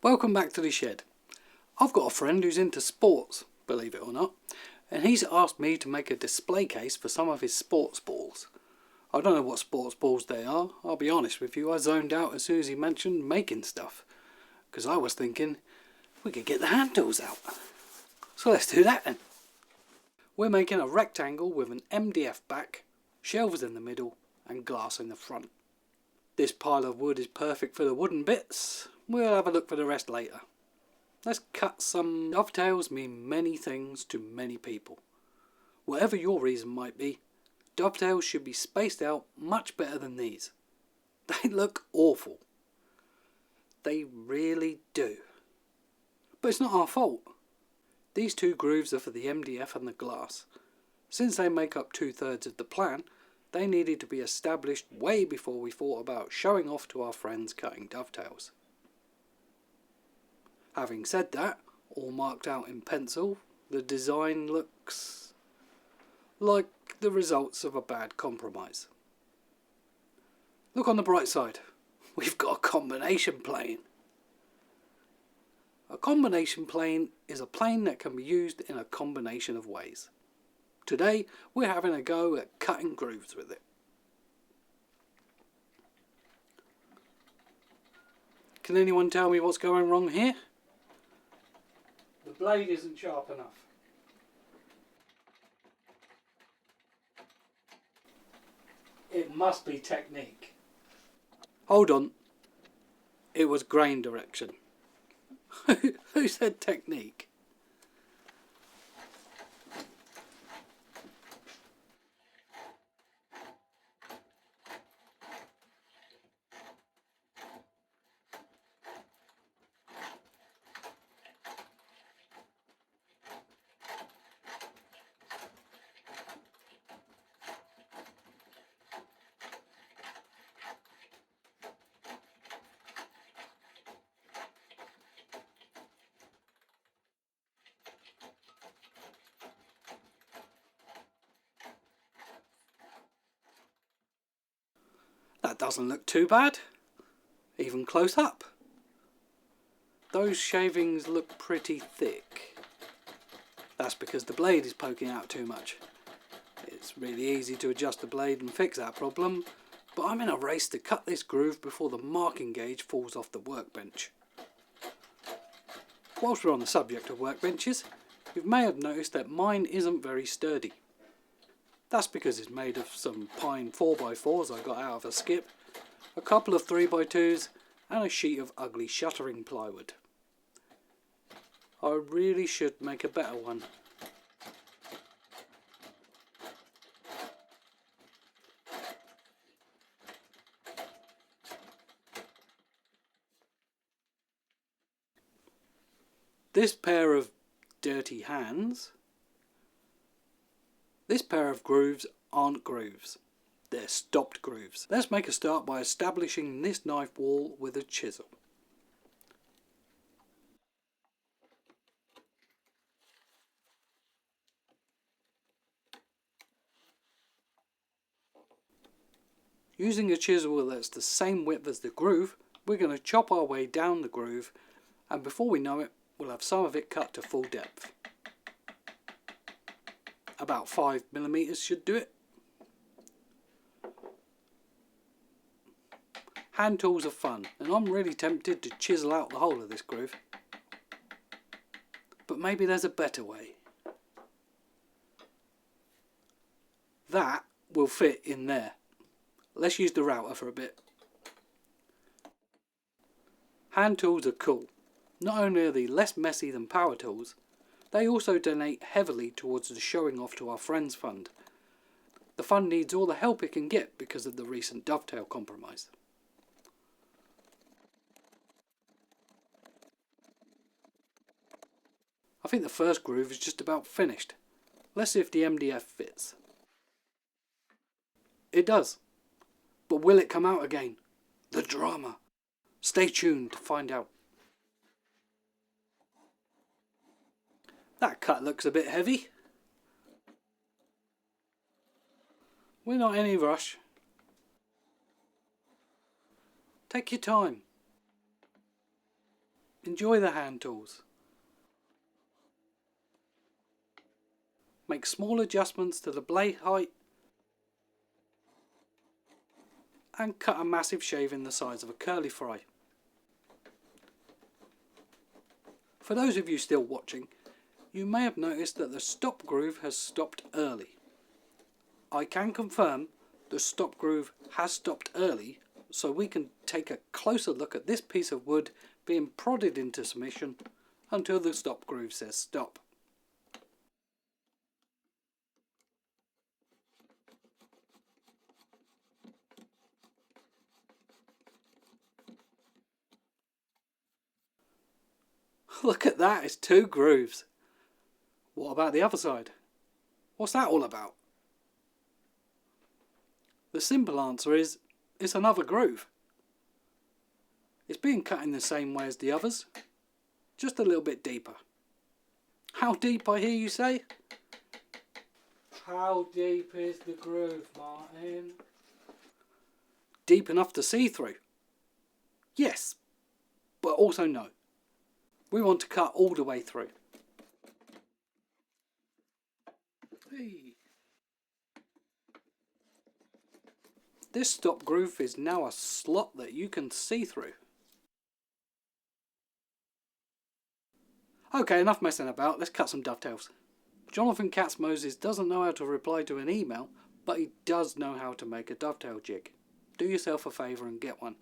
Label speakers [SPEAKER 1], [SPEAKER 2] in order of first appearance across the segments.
[SPEAKER 1] Welcome back to the shed. I've got a friend who's into sports, believe it or not, and he's asked me to make a display case for some of his sports balls. I don't know what sports balls they are, I'll be honest with you, I zoned out as soon as he mentioned making stuff, because I was thinking we could get the hand tools out. So let's do that then. We're making a rectangle with an MDF back, shelves in the middle and glass in the front. This pile of wood is perfect for the wooden bits. We'll have a look for the rest later. Let's cut some. Dovetails mean many things to many people. Whatever your reason might be, dovetails should be spaced out much better than these. They look awful. They really do. But it's not our fault. These two grooves are for the MDF and the glass. Since they make up 2/3 of the plan, they needed to be established way before we thought about showing off to our friends cutting dovetails. Having said that, all marked out in pencil, the design looks like the results of a bad compromise. Look on the bright side, we've got a combination plane. A combination plane is a plane that can be used in a combination of ways. Today we're having a go at cutting grooves with it. Can anyone tell me what's going wrong here? The blade isn't sharp enough. It must be technique. Hold on. It was grain direction. Who said technique? That doesn't look too bad, even close up. Those shavings look pretty thick. That's because the blade is poking out too much. It's really easy to adjust the blade and fix that problem, but I'm in a race to cut this groove before the marking gauge falls off the workbench. Whilst we're on the subject of workbenches, you may have noticed that mine isn't very sturdy. That's because it's made of some pine 4x4s I got out of a skip, a couple of 3x2s and a sheet of ugly shuttering plywood. I really should make a better one. This pair of dirty hands. This pair of grooves aren't grooves, they're stopped grooves. Let's make a start by establishing this knife wall with a chisel. Using a chisel that's the same width as the groove, we're going to chop our way down the groove, and before we know it, we'll have some of it cut to full depth. About 5mm should do it. Hand tools are fun, and I'm really tempted to chisel out the whole of this groove. But maybe there's a better way. That will fit in there. Let's use the router for a bit. Hand tools are cool. Not only are they less messy than power tools, they also donate heavily towards the showing off to our friends fund. The fund needs all the help it can get because of the recent dovetail compromise. I think the first groove is just about finished. Let's see if the MDF fits. It does. But will it come out again? The drama. Stay tuned to find out. That cut looks a bit heavy. We're not in any rush. Take your time. Enjoy the hand tools. Make small adjustments to the blade height and cut a massive shave in the size of a curly fry. For those of you still watching, you may have noticed that the stop groove has stopped early. I can confirm the stop groove has stopped early, so we can take a closer look at this piece of wood being prodded into submission until the stop groove says stop. Look at that, it's 2 grooves. What about the other side? What's that all about? The simple answer is, it's another groove. It's being cut in the same way as the others, just a little bit deeper. How deep, I hear you say? How deep is the groove, Martin? Deep enough to see through? Yes, but also no. We want to cut all the way through. Hey. This stop groove is now a slot that you can see through. Okay, enough messing about, let's cut some dovetails. Jonathan Katz Moses doesn't know how to reply to an email, but he does know how to make a dovetail jig. Do yourself a favour and get one.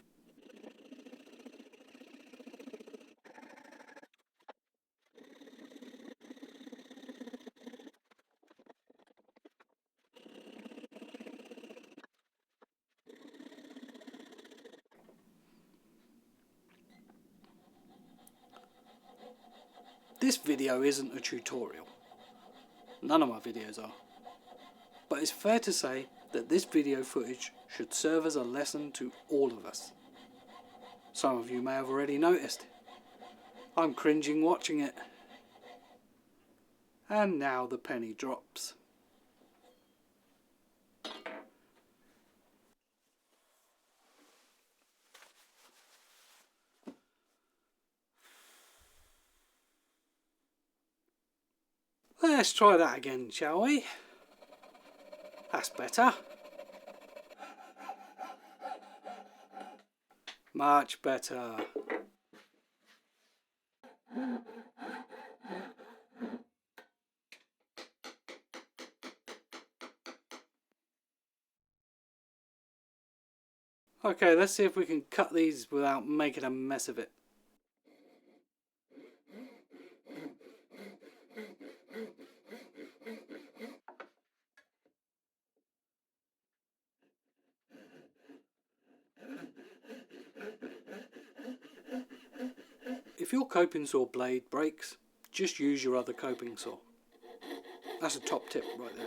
[SPEAKER 1] This video isn't a tutorial. None of my videos are. But it's fair to say that this video footage should serve as a lesson to all of us. Some of you may have already noticed. I'm cringing watching it. And now the penny drops. Let's try that again, shall we? That's better. Much better. Okay, let's see if we can cut these without making a mess of it. If your coping saw blade breaks, just use your other coping saw. That's a top tip right there.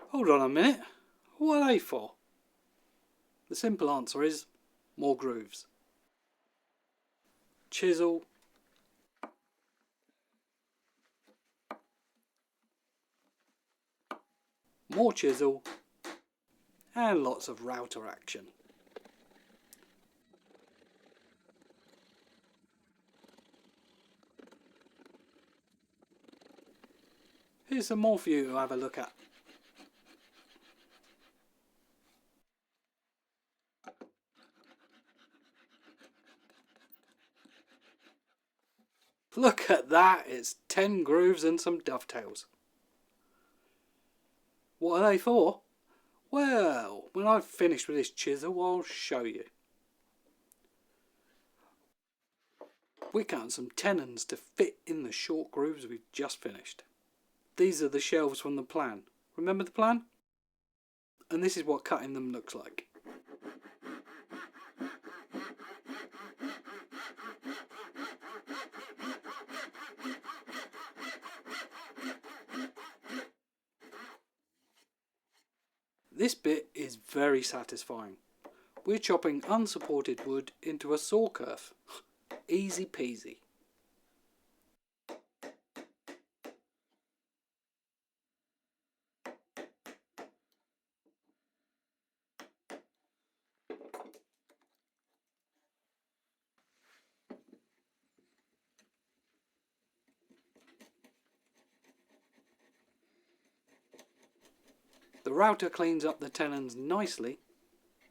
[SPEAKER 1] Hold on a minute, what are they for? The simple answer is more grooves. Chisel, more chisel, and lots of router action. Here's some more for you to have a look at. Look at that, it's 10 grooves and some dovetails. What are they for? Well, when I've finished with this chisel, I'll show you. We're cutting some tenons to fit in the short grooves we've just finished. These are the shelves from the plan. Remember the plan? And this is what cutting them looks like. This bit is very satisfying. We're chopping unsupported wood into a saw kerf. Easy peasy. The router cleans up the tenons nicely,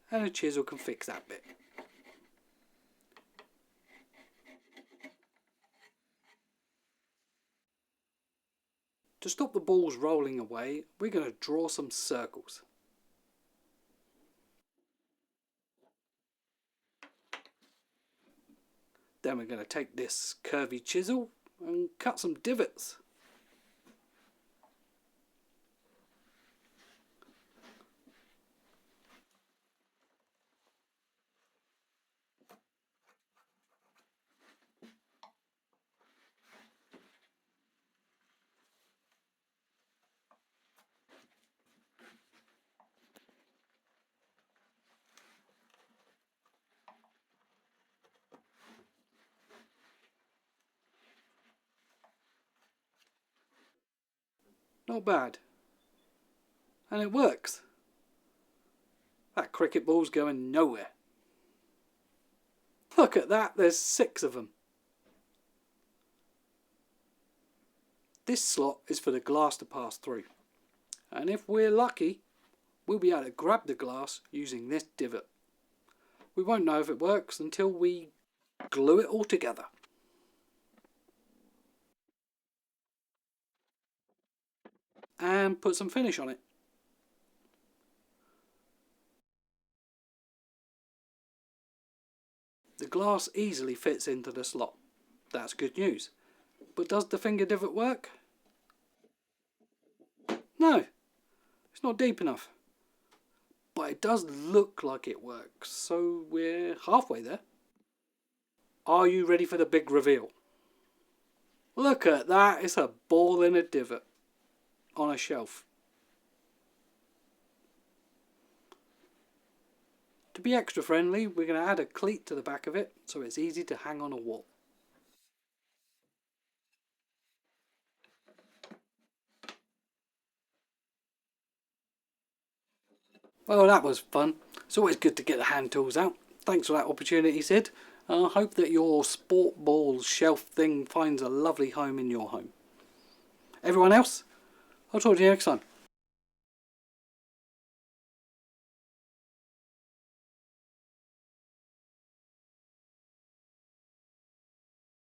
[SPEAKER 1] and a chisel can fix that bit. To stop the balls rolling away, we're going to draw some circles. Then we're going to take this curvy chisel and cut some divots. Not bad. And it works. That cricket ball's going nowhere. Look at that, there's 6 of them. This slot is for the glass to pass through. And if we're lucky, we'll be able to grab the glass using this divot. We won't know if it works until we glue it all together. And put some finish on it. The glass easily fits into the slot. That's good news. But does the finger divot work? No, it's not deep enough. But it does look like it works, so we're halfway there. Are you ready for the big reveal? Look at that, it's a ball in a divot on a shelf. To be extra friendly, we're going to add a cleat to the back of it so it's easy to hang on a wall. Well, that was fun. It's always good to get the hand tools out. Thanks for that opportunity, Sid. I hope that your sport ball shelf thing finds a lovely home in your home. Everyone else, I'll talk to you next time.